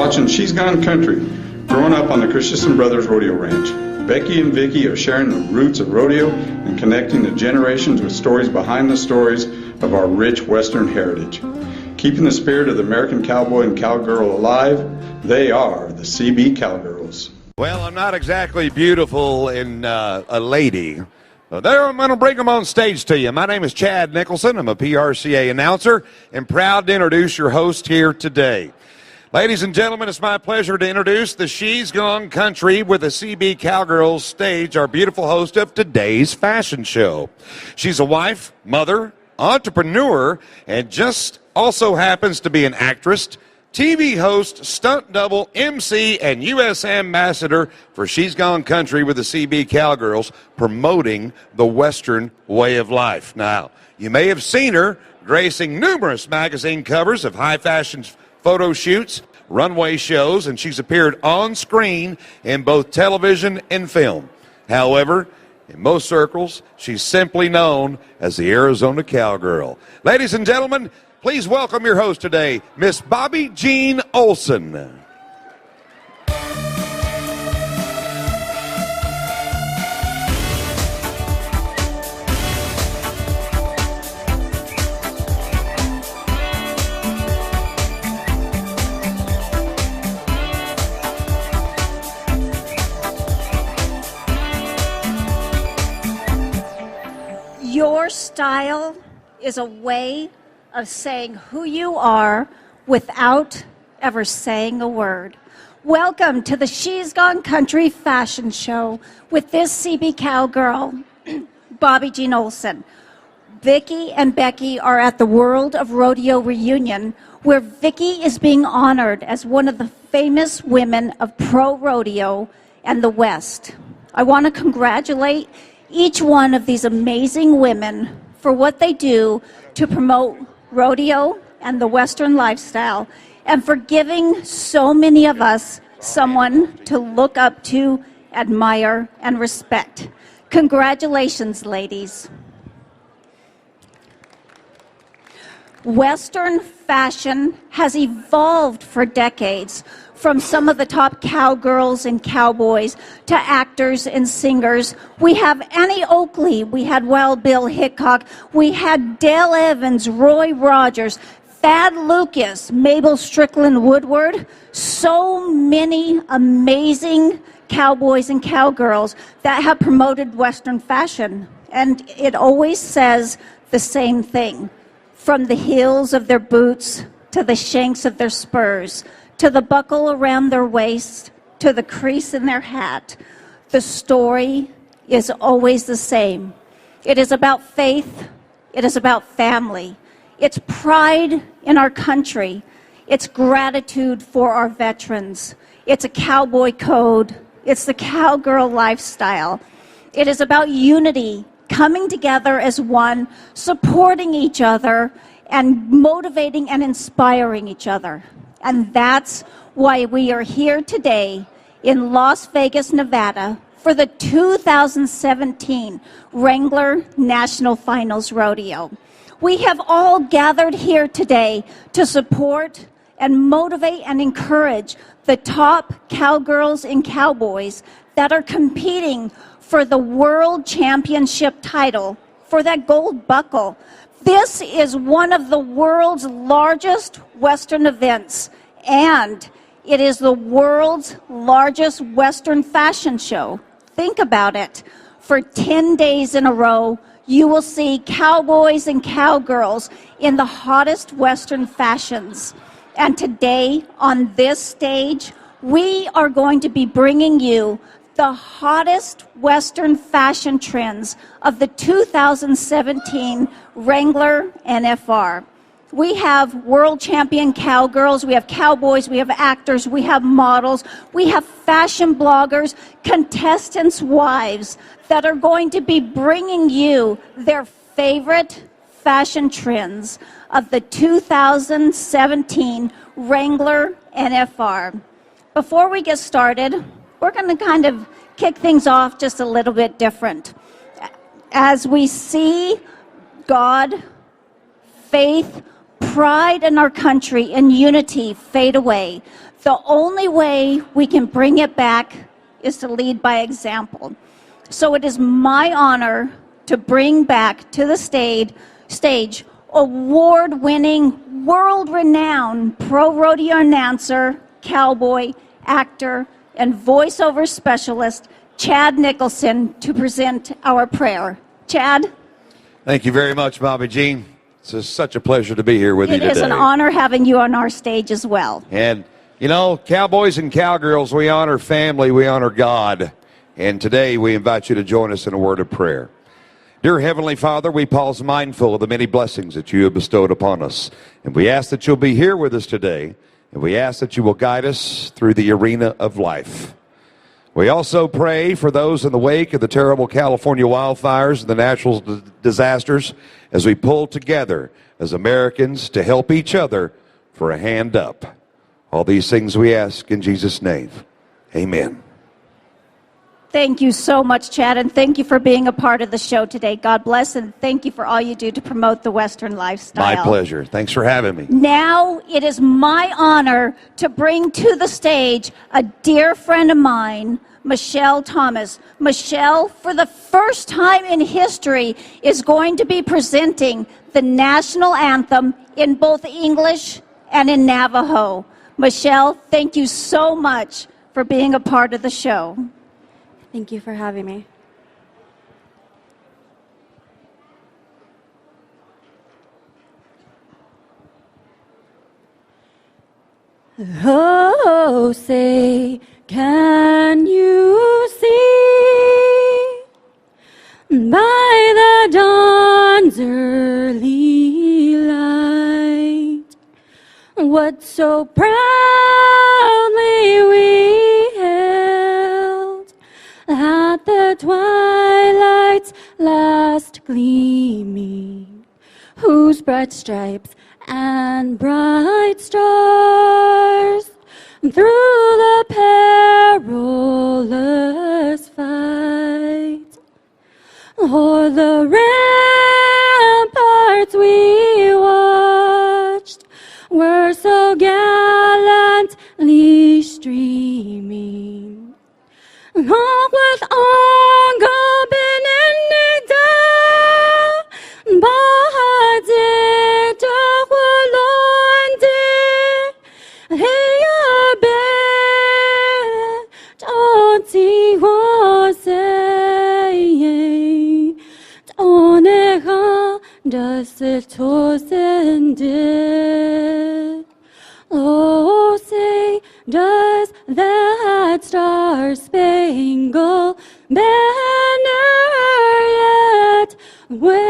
watching She's Gone Country, growing up on the Christensen Brothers Rodeo Ranch. Becky and Vicky are sharing the roots of rodeo and connecting the generations with stories behind the stories of our rich Western heritage. Keeping the spirit of the American cowboy and cowgirl alive, they are the CB Cowgirls. Well, I'm not exactly beautiful in a lady. There, I'm going to bring them on stage to you. My name is Chad Nicholson. I'm a PRCA announcer and proud to introduce your host here today. Ladies and gentlemen, it's my pleasure to introduce the She's Gone Country with the CB Cowgirls stage, our beautiful host of today's fashion show. She's a wife, mother, entrepreneur, and just also happens to be an actress, TV host, stunt double, MC, and U.S. ambassador for She's Gone Country with the CB Cowgirls, promoting the Western way of life. Now, you may have seen her gracing numerous magazine covers of high fashion photo shoots, runway shows, and she's appeared on screen in both television and film. However, in most circles, she's simply known as the Arizona Cowgirl. Ladies and gentlemen, please welcome your host today, Miss Bobbi Jeen Olson. Your style is a way of saying who you are without ever saying a word. Welcome to the She's Gone Country fashion show with this CB Cowgirl, Bobbi Jeen Olson. Vicky and Becky are at the World of Rodeo reunion, where Vicky is being honored as one of the famous women of pro rodeo and the West. I want to congratulate each one of these amazing women for what they do to promote rodeo and the Western lifestyle, and for giving so many of us someone to look up to, admire, and respect. Congratulations, ladies. Western fashion has evolved for decades, from some of the top cowgirls and cowboys to actors and singers. We have Annie Oakley, we had Wild Bill Hickok, we had Dale Evans, Roy Rogers, Thad Lucas, Mabel Strickland Woodward. So many amazing cowboys and cowgirls that have promoted Western fashion. And it always says the same thing. From the heels of their boots to the shanks of their spurs, to the buckle around their waist, to the crease in their hat, the story is always the same. It is about faith. It is about family. It's pride in our country. It's gratitude for our veterans. It's a cowboy code. It's the cowgirl lifestyle. It is about unity, coming together as one, supporting each other, and motivating and inspiring each other. And that's why we are here today in Las Vegas, Nevada for the 2017 Wrangler National Finals Rodeo. We have all gathered here today to support and motivate and encourage the top cowgirls and cowboys that are competing for the World Championship title, for that gold buckle. This is one of the world's largest Western events, and it is the world's largest Western fashion show. Think about it. For 10 days in a row, you will see cowboys and cowgirls in the hottest Western fashions. And today, on this stage, we are going to be bringing you the hottest Western fashion trends of the 2017 Wrangler NFR. We have world champion cowgirls, we have cowboys, we have actors, we have models, we have fashion bloggers, contestants' wives that are going to be bringing you their favorite fashion trends of the 2017 Wrangler NFR. Before we get started, we're going to kind of kick things off just a little bit different. As we see God, faith, pride in our country, and unity fade away, The only way we can bring it back is to lead by example. So it is my honor to bring back to the stage award-winning, world-renowned pro rodeo announcer, cowboy, actor, and voiceover specialist, Chad Nicholson, to present our prayer. Chad? Thank you very much, Bobbi Jeen. It's just such a pleasure to be here with you today. It is an honor having you on our stage as well. And, you know, cowboys and cowgirls, we honor family, we honor God. And today we invite you to join us in a word of prayer. Dear Heavenly Father, we pause mindful of the many blessings that you have bestowed upon us. And we ask that you'll be here with us today. And we ask that you will guide us through the arena of life. We also pray for those in the wake of the terrible California wildfires and the natural disasters as we pull together as Americans to help each other for a hand up. All these things we ask in Jesus' name. Amen. Thank you so much, Chad, and thank you for being a part of the show today. God bless, and thank you for all you do to promote the Western lifestyle. My pleasure. Thanks for having me. Now it is my honor to bring to the stage a dear friend of mine, Michelle Thomas. Michelle, for the first time in history, is going to be presenting the national anthem in both English and in Navajo. Michelle, thank you so much for being a part of the show. Thank you for having me. Oh, say, can you see by the dawn's early light what so proudly we held at the twilight's last gleaming, whose bright stripes and bright stars through the perilous fight o'er the ramparts we watched were so gallantly streaming. Oh, with Ongo Benedicta, Bahadita Walonde, Heyabe, Tonti Hosei, Toneha, Dasitosende. Oh, say, does that star-spangled banner yet wave?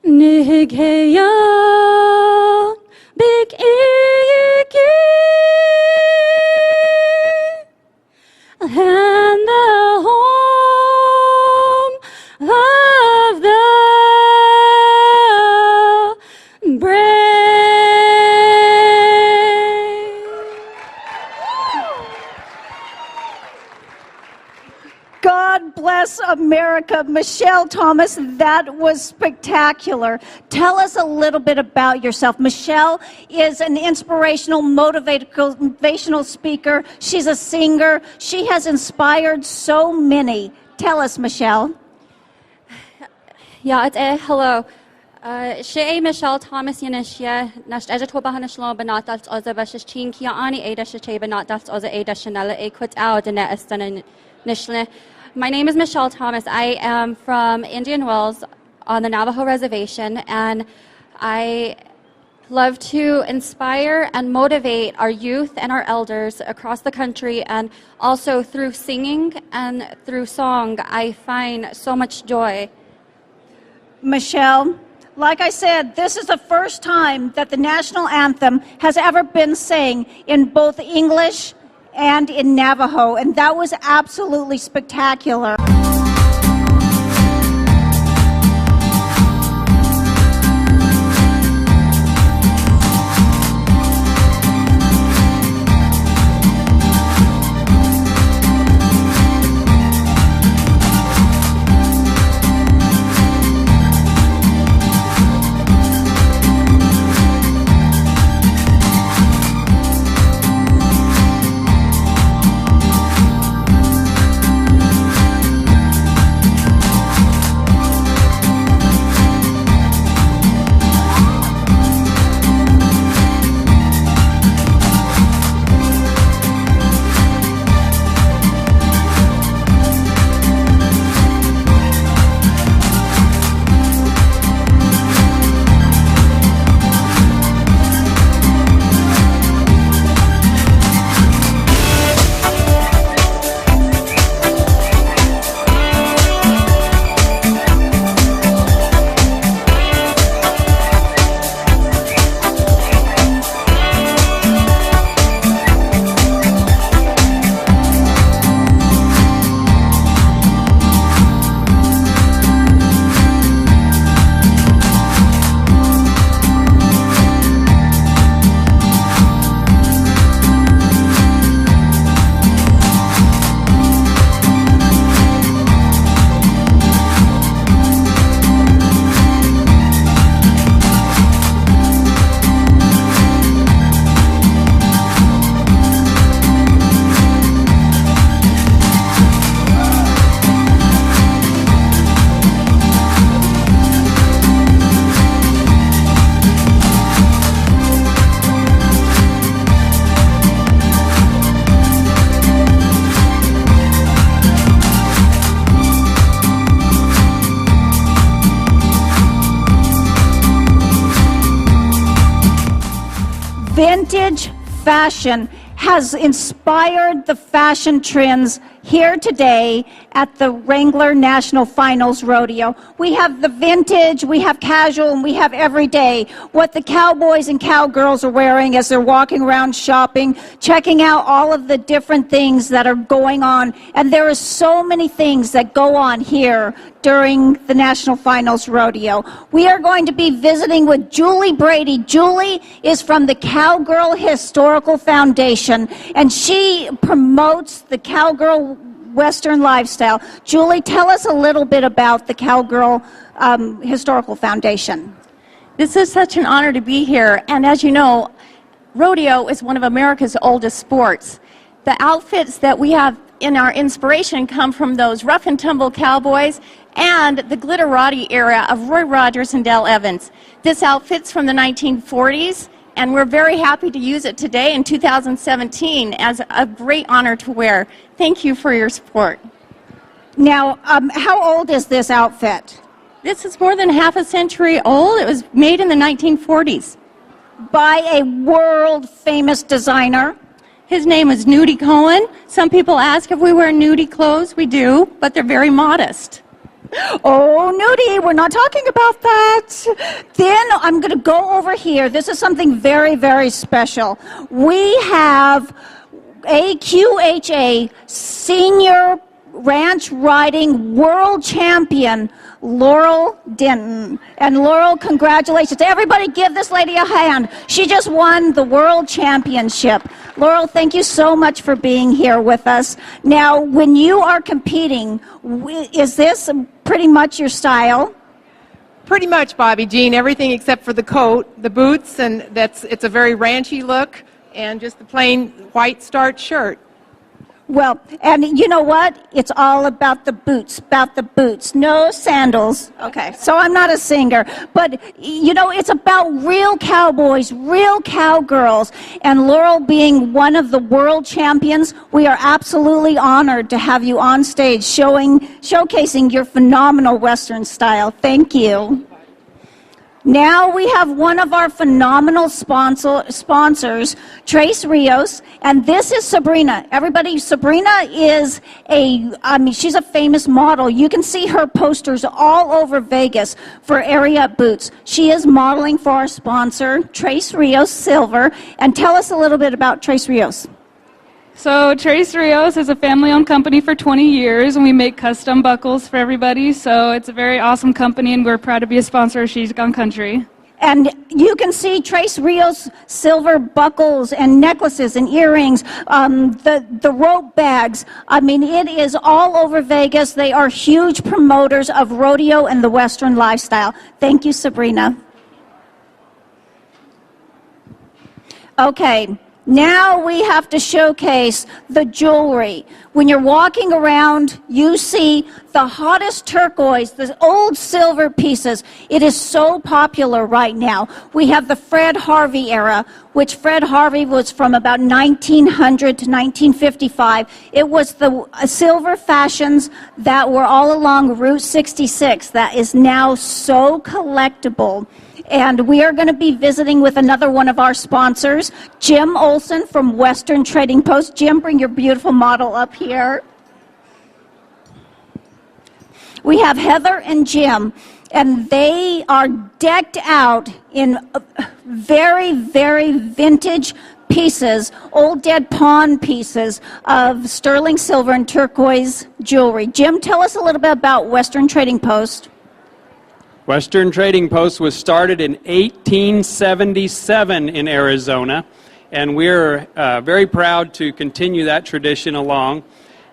Nigheya, big iki, and the home of the God bless America. Michelle Thomas, that was spectacular. Tell us a little bit about yourself. Michelle is an inspirational, motivational speaker. She's a singer. She has inspired so many. Tell us, Michelle. Yeah, hello. She Michelle Thomas Yanishia, Nash Ejetobahanaslon, but that's other versus Chinkia Ani Ada She, but not that's other Ada Chanela, a quit out and Estan Nishla. My name is Michelle Thomas. I am from Indian Wells on the Navajo Reservation, and I love to inspire and motivate our youth and our elders across the country, and also through singing and through song, I find so much joy. Michelle, like I said, this is the first time that the national anthem has ever been sang in both English and in Navajo, and that was absolutely spectacular. vintage fashion has inspired the fashion trends here today at the Wrangler National Finals Rodeo. We have the vintage, we have casual, and we have everyday. What the cowboys and cowgirls are wearing as they're walking around shopping, checking out all of the different things that are going on. And there are so many things that go on here during the National Finals Rodeo. We are going to be visiting with Julie Brady. Julie is from the Cowgirl Historical Foundation, and she promotes the cowgirl Western lifestyle. Julie, tell us a little bit about the Cowgirl Historical Foundation. This is such an honor to be here, and as you know, rodeo is one of America's oldest sports. The outfits that we have in our inspiration come from those rough and tumble cowboys and the glitterati era of Roy Rogers and Dale Evans. This outfit's from the 1940s, and we're very happy to use it today in 2017 as a great honor to wear. Thank you for your support. Now, how old is this outfit? This is more than half a century old. It was made in the 1940s. By a world-famous designer. His name is Nudie Cohen. Some people ask if we wear nudie clothes. We do, but they're very modest. Oh, nudie, we're not talking about that. Then I'm going to go over here. This is something very, very special. We have AQHA Senior Ranch Riding World Champion, Laurel Denton. And Laurel, congratulations. Everybody give this lady a hand. She just won the World Championship. Laurel, thank you so much for being here with us. Now, when you are competing, is this pretty much your style? Pretty much, Bobbi Jeen. Everything except for the coat, the boots, and it's a very ranchy look, and just the plain white starched shirt. Well, and you know what? It's all about the boots. No sandals. Okay, so I'm not a singer, but you know, it's about real cowboys, real cowgirls, and Laurel being one of the world champions, we are absolutely honored to have you on stage showcasing your phenomenal Western style. Thank you. Now we have one of our phenomenal sponsors, Trace Rios, and this is Sabrina. Everybody, Sabrina is she's a famous model. You can see her posters all over Vegas for Area Boots. She is modeling for our sponsor, Trace Rios Silver, and tell us a little bit about Trace Rios. So Trace Rios is a family-owned company for 20 years, and we make custom buckles for everybody. So it's a very awesome company, and we're proud to be a sponsor of She's Gone Country. And you can see Trace Rios silver buckles and necklaces and earrings, the rope bags. I mean, it is all over Vegas. They are huge promoters of rodeo and the Western lifestyle. Thank you, Sabrina. Okay. Now we have to showcase the jewelry. When you're walking around, you see the hottest turquoise, the old silver pieces. It is so popular right now. We have the Fred Harvey era, which Fred Harvey was from about 1900 to 1955. It was the silver fashions that were all along Route 66 that is now so collectible. And we are going to be visiting with another one of our sponsors, Jim Olson from Western Trading Post. Jim, bring your beautiful model up here. We have Heather and Jim, and they are decked out in very, very vintage pieces, old dead pawn pieces of sterling silver and turquoise jewelry. Jim, tell us a little bit about Western Trading Post. Western Trading Post was started in 1877 in Arizona, and we're very proud to continue that tradition along.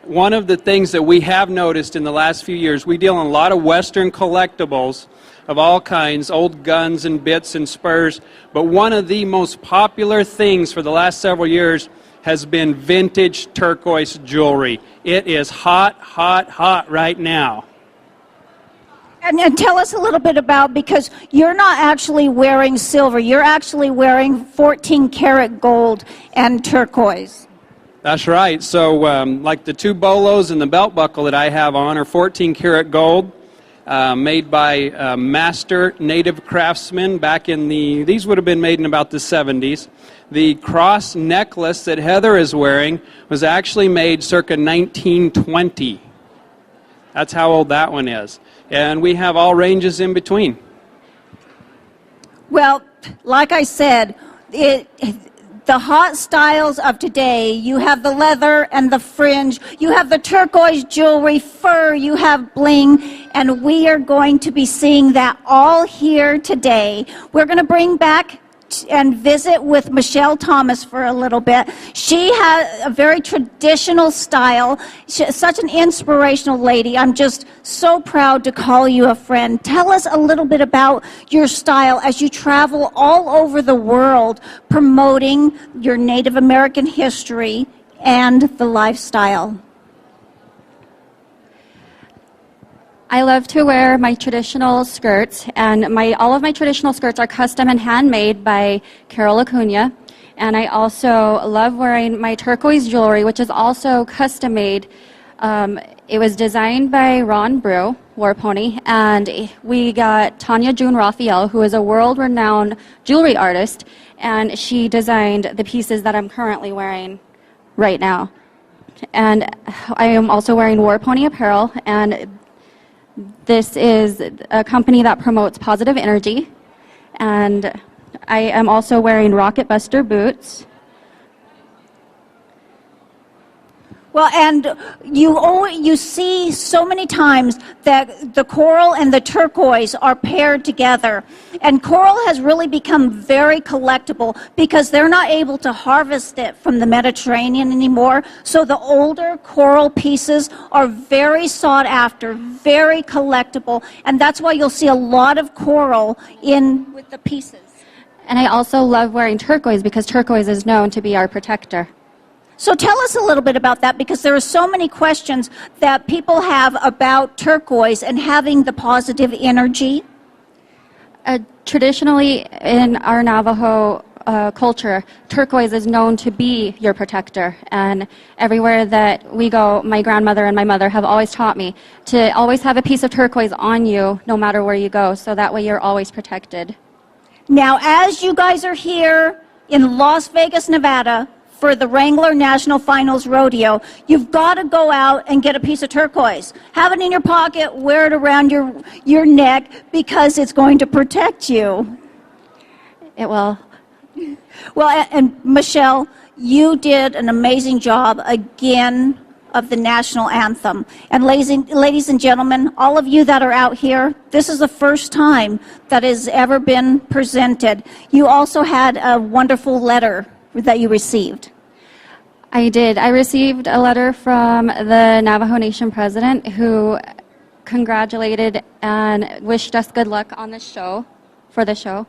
One of the things that we have noticed in the last few years, we deal in a lot of Western collectibles of all kinds, old guns and bits and spurs, but one of the most popular things for the last several years has been vintage turquoise jewelry. It is hot, hot, hot right now. And tell us a little bit about, because you're not actually wearing silver, you're actually wearing 14 karat gold and turquoise. That's right. So like the two bolos and the belt buckle that I have on are 14 karat gold, made by master native craftsmen back in these would have been made in about the 70s. The cross necklace that Heather is wearing was actually made circa 1920. That's how old that one is. And we have all ranges in between. Well, like I said, the hot styles of today, you have the leather and the fringe, you have the turquoise jewelry, fur, you have bling, and we are going to be seeing that all here today. We're going to bring back and visit with Michelle Thomas for a little bit. She has a very traditional style. She's such an inspirational lady. I'm just so proud to call you a friend. Tell us a little bit about your style as you travel all over the world promoting your Native American history and the lifestyle. I love to wear my traditional skirts, and all of my traditional skirts are custom and handmade by Carol Acuna. And I also love wearing my turquoise jewelry, which is also custom made. It was designed by Ron Brew, War Pony, and we got Tanya June Raphael, who is a world-renowned jewelry artist, and she designed the pieces that I'm currently wearing right now. And I am also wearing War Pony apparel, and this is a company that promotes positive energy, and I am also wearing Rocket Buster boots. Well, and you see so many times that the coral and the turquoise are paired together. And coral has really become very collectible because they're not able to harvest it from the Mediterranean anymore. So the older coral pieces are very sought after, very collectible. And that's why you'll see a lot of coral in with the pieces. And I also love wearing turquoise because turquoise is known to be our protector. So tell us a little bit about that, because there are so many questions that people have about turquoise and having the positive energy. Traditionally, in our Navajo culture, turquoise is known to be your protector. And everywhere that we go, my grandmother and my mother have always taught me to always have a piece of turquoise on you no matter where you go, so that way you're always protected. Now, as you guys are here in Las Vegas, Nevada, for the Wrangler National Finals Rodeo, you've got to go out and get a piece of turquoise. Have it in your pocket, wear it around your neck, because it's going to protect you. It will. Well, and Michelle, you did an amazing job again of the national anthem. And ladies and gentlemen, all of you that are out here, this is the first time that has ever been presented. You also had a wonderful letter that you received. I did. I received a letter from the Navajo Nation president who congratulated and wished us good luck on the show, for the show.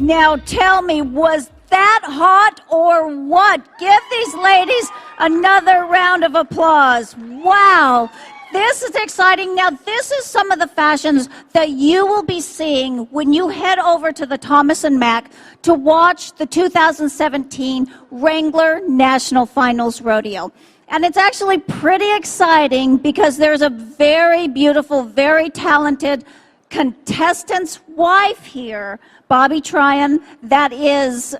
Now tell me, was that hot or what? Give these ladies another round of applause. Wow. This is exciting. Now, this is some of the fashions that you will be seeing when you head over to the Thomas & Mack to watch the 2017 Wrangler National Finals Rodeo. And it's actually pretty exciting because there's a very beautiful, very talented contestant's wife here, Bobbi Tryon, that is,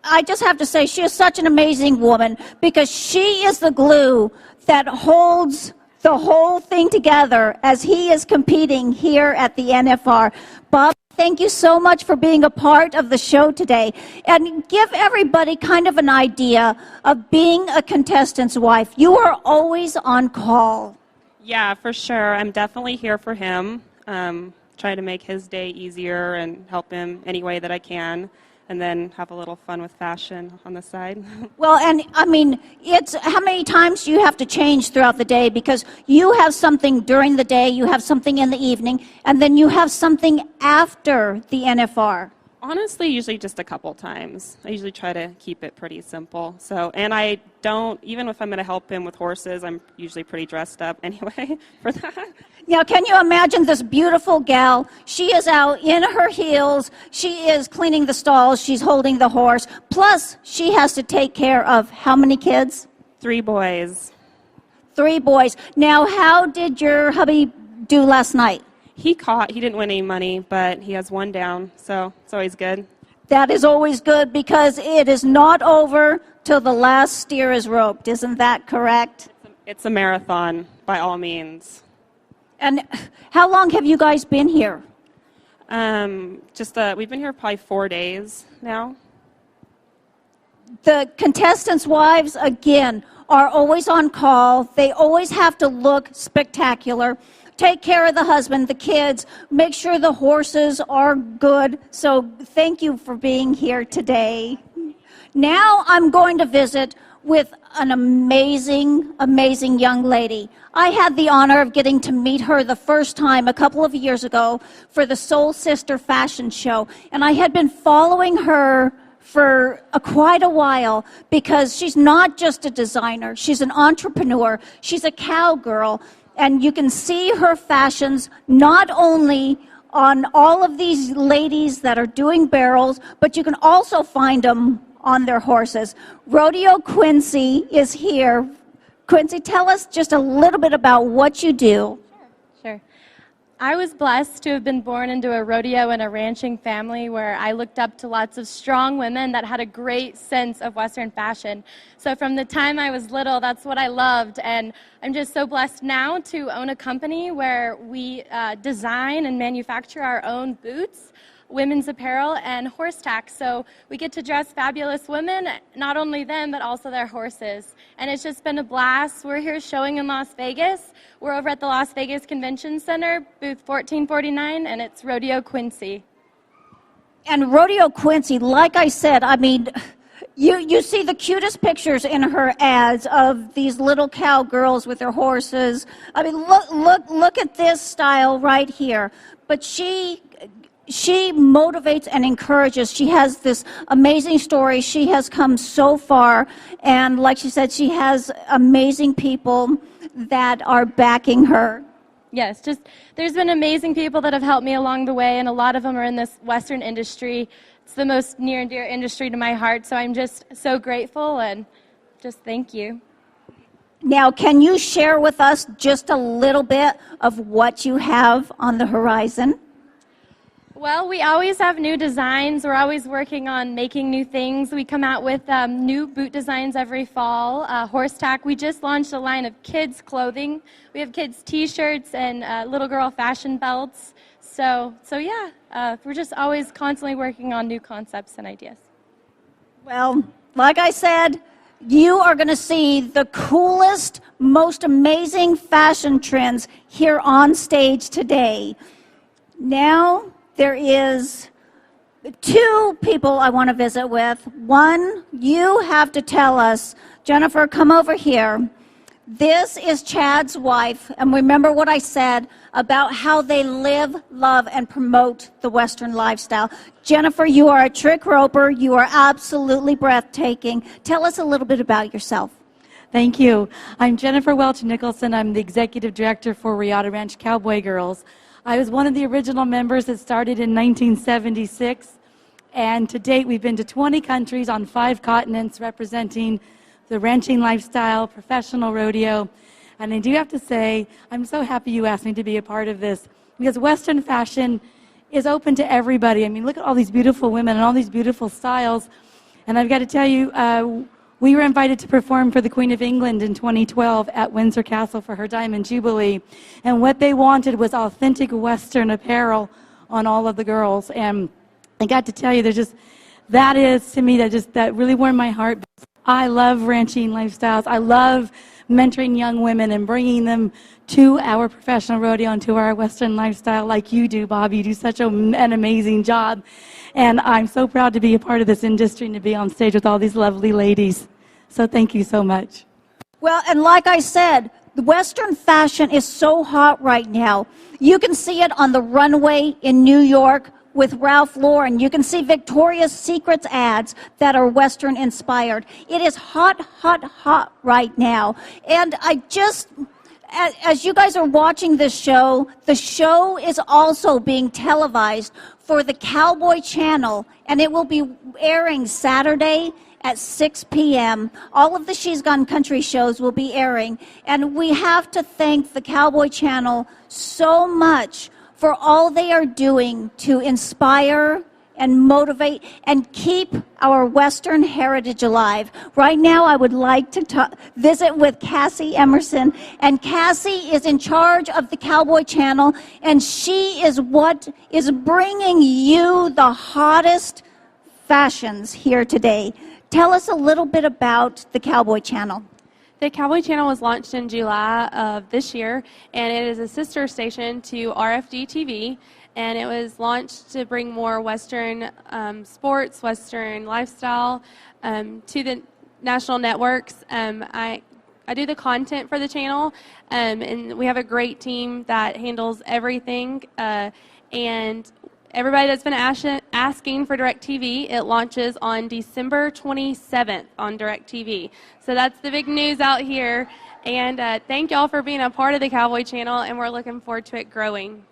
I just have to say, she is such an amazing woman because she is the glue that holds the whole thing together as he is competing here at the NFR. Bob, thank you so much for being a part of the show today. And give everybody kind of an idea of being a contestant's wife. You are always on call. Yeah, for sure. I'm definitely here for him. Try to make his day easier and help him any way that I can. And then have a little fun with fashion on the side. Well, and I mean, it's how many times do you have to change throughout the day? Because you have something during the day, you have something in the evening, and then you have something after the NFR. Honestly, usually just a couple times. I usually try to keep it pretty simple. So, and I don't, even if I'm going to help him with horses, I'm usually pretty dressed up anyway for that. Now, can you imagine this beautiful gal? She is out in her heels. She is cleaning the stalls. She's holding the horse. Plus, she has to take care of how many kids? 3 boys. 3 boys. Now, how did your hubby do last night? He didn't win any money, but he has 1 down, so it's always good. That is always good because it is not over till the last steer is roped. Isn't that correct? It's a marathon, by all means. And how long have you guys been here? We've been here probably 4 days now. The contestants' wives, again, are always on call. They always have to look spectacular. Take care of the husband, the kids, make sure the horses are good. So thank you for being here today. Now I'm going to visit with an amazing, amazing young lady. I had the honor of getting to meet her the first time a couple of years ago for the Soul Sister fashion show. And I had been following her for quite a while because she's not just a designer. She's an entrepreneur. She's a cowgirl. And you can see her fashions not only on all of these ladies that are doing barrels, but you can also find them on their horses. Rodeo Quincy is here. Quincy, tell us just a little bit about what you do. Sure. I was blessed to have been born into a rodeo and a ranching family where I looked up to lots of strong women that had a great sense of Western fashion. So from the time I was little, that's what I loved. And I'm just so blessed now to own a company where we design and manufacture our own boots, women's apparel, and horse tack. So we get to dress fabulous women, not only them, but also their horses. And it's just been a blast. We're here showing in Las Vegas. We're over at the Las Vegas Convention Center, booth 1449, and it's Rodeo Quincy. And Rodeo Quincy, like I said, I mean, you see the cutest pictures in her ads of these little cowgirls with their horses. I mean, look at this style right here. But she motivates and encourages. She has this amazing story. She has come so far. And like she said, she has amazing people that are backing her. Yes, there's been amazing people that have helped me along the way, and a lot of them are in this Western industry. It's the most near and dear industry to my heart, so I'm just so grateful and just thank you. Now, can you share with us just a little bit of what you have on the horizon? Well, we always have new designs. We're always working on making new things. We come out with new boot designs every fall. Horse tack. We just launched a line of kids' clothing. We have kids' T-shirts and little girl fashion belts. So yeah, we're just always constantly working on new concepts and ideas. Well, like I said, you are going to see the coolest, most amazing fashion trends here on stage today. Now, there is 2 people I want to visit with. One, you have to tell us, Jennifer, come over here. This is Chad's wife, and remember what I said about how they live, love, and promote the Western lifestyle. Jennifer, you are a trick roper. You are absolutely breathtaking. Tell us a little bit about yourself. Thank you. I'm Jennifer Welter Nicholson. I'm the executive director for Riata Ranch Cowboy Girls. I was one of the original members that started in 1976, and to date we've been to 20 countries on 5 continents representing the ranching lifestyle, professional rodeo. And I do have to say, I'm so happy you asked me to be a part of this, because Western fashion is open to everybody. I mean, look at all these beautiful women and all these beautiful styles. And I've got to tell you, we were invited to perform for the Queen of England in 2012 at Windsor Castle for her Diamond Jubilee. And what they wanted was authentic Western apparel on all of the girls. And I got to tell you, that is, to me, that really warmed my heart. I love ranching lifestyles. I love mentoring young women and bringing them to our professional rodeo and to our Western lifestyle like you do, Bobbi. You do such an amazing job. And I'm so proud to be a part of this industry and to be on stage with all these lovely ladies. So thank you so much. Well, and like I said, the Western fashion is so hot right now. You can see it on the runway in New York with Ralph Lauren. You can see Victoria's Secret's ads that are Western inspired. It is hot, hot, hot right now. And as you guys are watching this show, the show is also being televised for the Cowboy channel, and it will be airing Saturday at 6 p.m. All of the She's Gone Country shows will be airing, and we have to thank the Cowboy channel so much for all they are doing to inspire and motivate and keep our Western heritage alive. Right now, I would like to visit with Cassie Emerson, and Cassie is in charge of the Cowboy channel, and she is what is bringing you the hottest fashions here today. Tell us a little bit about the Cowboy channel. The Cowboy channel was launched in July of this year, and it is a sister station to RFD TV, and it was launched to bring more Western sports, Western lifestyle to the national networks. I do the content for the channel, and we have a great team that handles everything, and everybody that's been asking for DirecTV, it launches on December 27th on DirecTV. So that's the big news out here. And thank y'all for being a part of the Cowboy channel, and we're looking forward to it growing.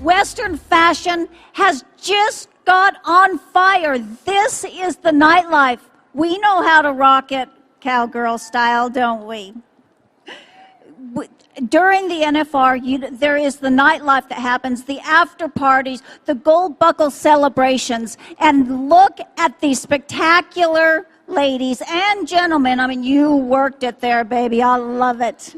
Western fashion has just got on fire. This is the nightlife. We know how to rock it cowgirl style, don't we? During the NFR, there is the nightlife that happens, the after parties, the gold buckle celebrations, and look at these spectacular ladies and gentlemen. I mean, you worked it there, baby. I love it.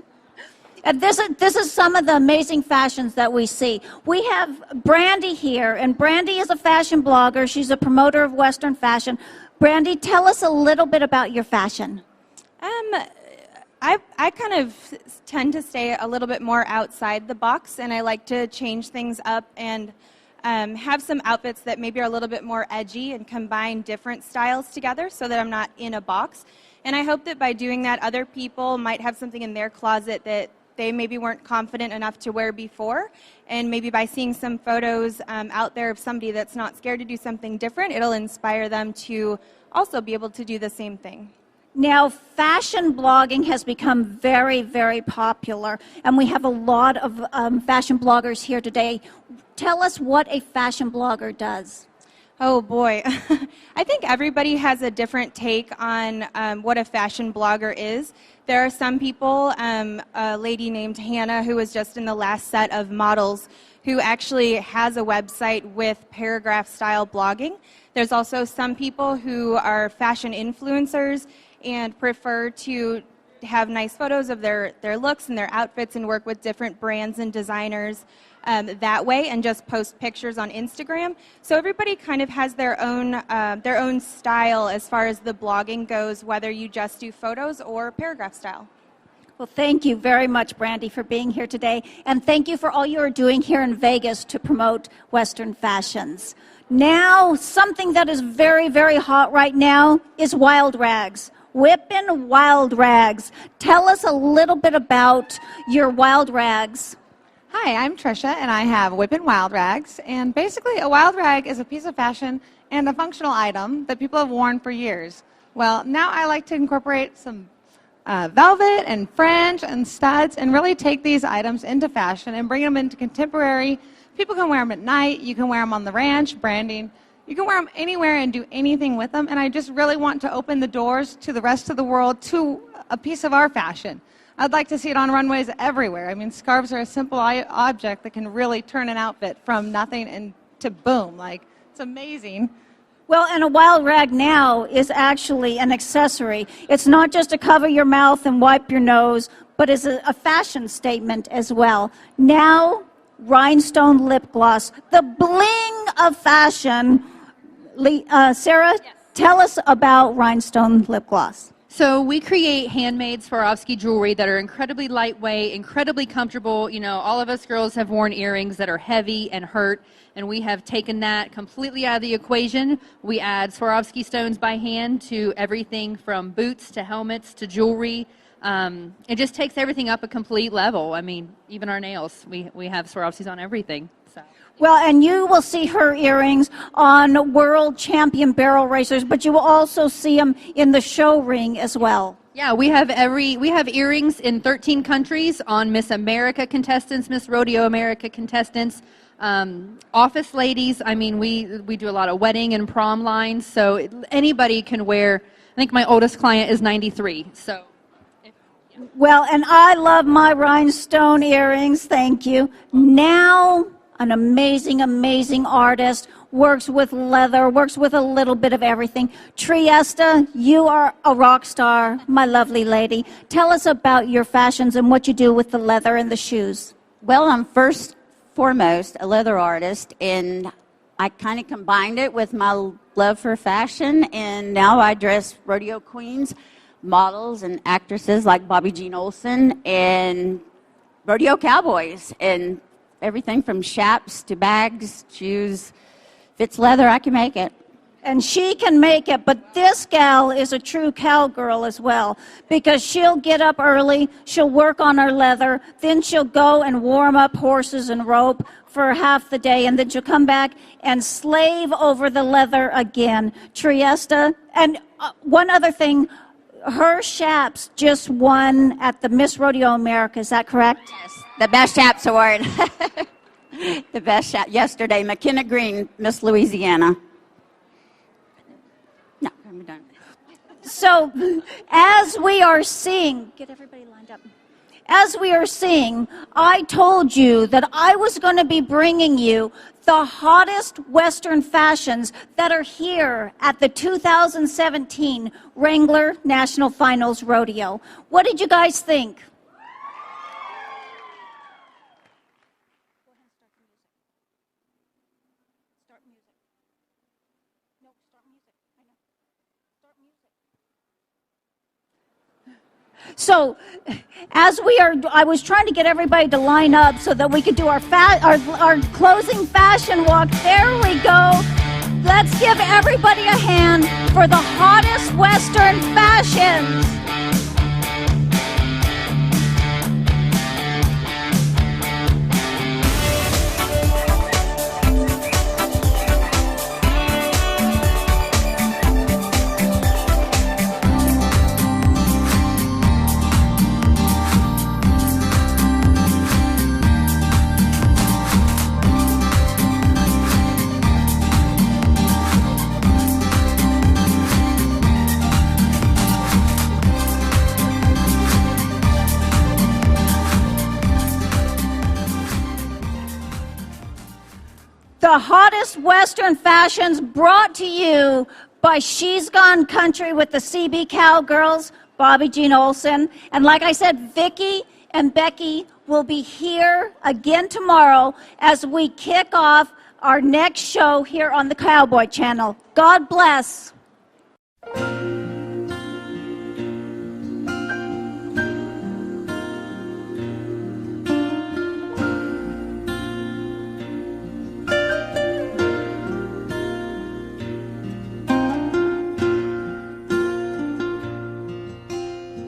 And this is some of the amazing fashions that we see. We have Brandy here, and Brandy is a fashion blogger. She's a promoter of Western fashion. Brandy, tell us a little bit about your fashion. I kind of tend to stay a little bit more outside the box, and I like to change things up and have some outfits that maybe are a little bit more edgy and combine different styles together so that I'm not in a box. And I hope that by doing that, other people might have something in their closet that they maybe weren't confident enough to wear before, and maybe by seeing some photos out there of somebody that's not scared to do something different, it'll inspire them to also be able to do the same thing. Now, fashion blogging has become very, very popular, and we have a lot of fashion bloggers here today. Tell us what a fashion blogger does. Oh boy, I think everybody has a different take on what a fashion blogger is. There are some people, a lady named Hannah who was just in the last set of models, who actually has a website with paragraph style blogging. There's also some people who are fashion influencers and prefer to have nice photos of their looks and their outfits and work with different brands and designers that way and just post pictures on Instagram. So everybody kind of has their own style as far as the blogging goes, whether you just do photos or paragraph style. Well, thank you very much, Brandy, for being here today, and thank you for all you are doing here in Vegas to promote Western fashions. Now, something that is very, very hot right now is wild rags. Whippin' wild rags. Tell us a little bit about your wild rags. Hi, I'm Trisha, and I have Whippin' Wild Rags. And basically, a wild rag is a piece of fashion and a functional item that people have worn for years. Well, now I like to incorporate some velvet and fringe and studs and really take these items into fashion and bring them into contemporary. People can wear them at night. You can wear them on the ranch, branding. You can wear them anywhere and do anything with them. And I just really want to open the doors to the rest of the world to a piece of our fashion. I'd like to see it on runways everywhere. I mean, scarves are a simple object that can really turn an outfit from nothing into boom. Like, it's amazing. Well, and a wild rag now is actually an accessory. It's not just to cover your mouth and wipe your nose, but is a fashion statement as well. Now, Rhinestone Lipgloss, the bling of fashion. Sarah, yes. Tell us about Rhinestone Lipgloss. So we create handmade Swarovski jewelry that are incredibly lightweight, incredibly comfortable. You know, all of us girls have worn earrings that are heavy and hurt, and we have taken that completely out of the equation. We add Swarovski stones by hand to everything from boots to helmets to jewelry. It just takes everything up a complete level. I mean, even our nails, we have Swarovskis on everything. So. Well, and you will see her earrings on world champion barrel racers, but you will also see them in the show ring as well. Yeah, we have earrings in 13 countries on Miss America contestants, Miss Rodeo America contestants, office ladies. I mean, we do a lot of wedding and prom lines, so anybody can wear. I think my oldest client is 93, so. Well, and I love my rhinestone earrings, thank you. Now, an amazing, amazing artist, works with leather, works with a little bit of everything. Triesta, you are a rock star, my lovely lady. Tell us about your fashions and what you do with the leather and the shoes. Well, I'm first foremost a leather artist, and I kind of combined it with my love for fashion, and now I dress rodeo queens, models, and actresses like Bobbi Jeen Olson, and rodeo cowboys, and everything from chaps to bags, shoes. If it's leather, I can make it. And she can make it, but this gal is a true cowgirl as well, because she'll get up early, she'll work on her leather, then she'll go and warm up horses and rope for half the day, and then she'll come back and slave over the leather again. Triesta, and one other thing, her chaps just won at the Miss Rodeo America. Is that correct? Yes, the Best Chaps Award. The best chap yesterday, McKenna Green, Miss Louisiana. No, I'm done. So, as we are seeing, get everybody lined up. As we are seeing, I told you that I was going to be bringing you the hottest Western fashions that are here at the 2017 Wrangler National Finals Rodeo. What did you guys think? So, I was trying to get everybody to line up so that we could do our closing fashion walk. There we go. Let's give everybody a hand for the hottest Western fashions. The hottest Western fashions brought to you by She's Gone Country with the CB Cowgirls, Bobbi Jeen Olson. And like I said, Vicki and Becky will be here again tomorrow as we kick off our next show here on the Cowboy Channel. God bless.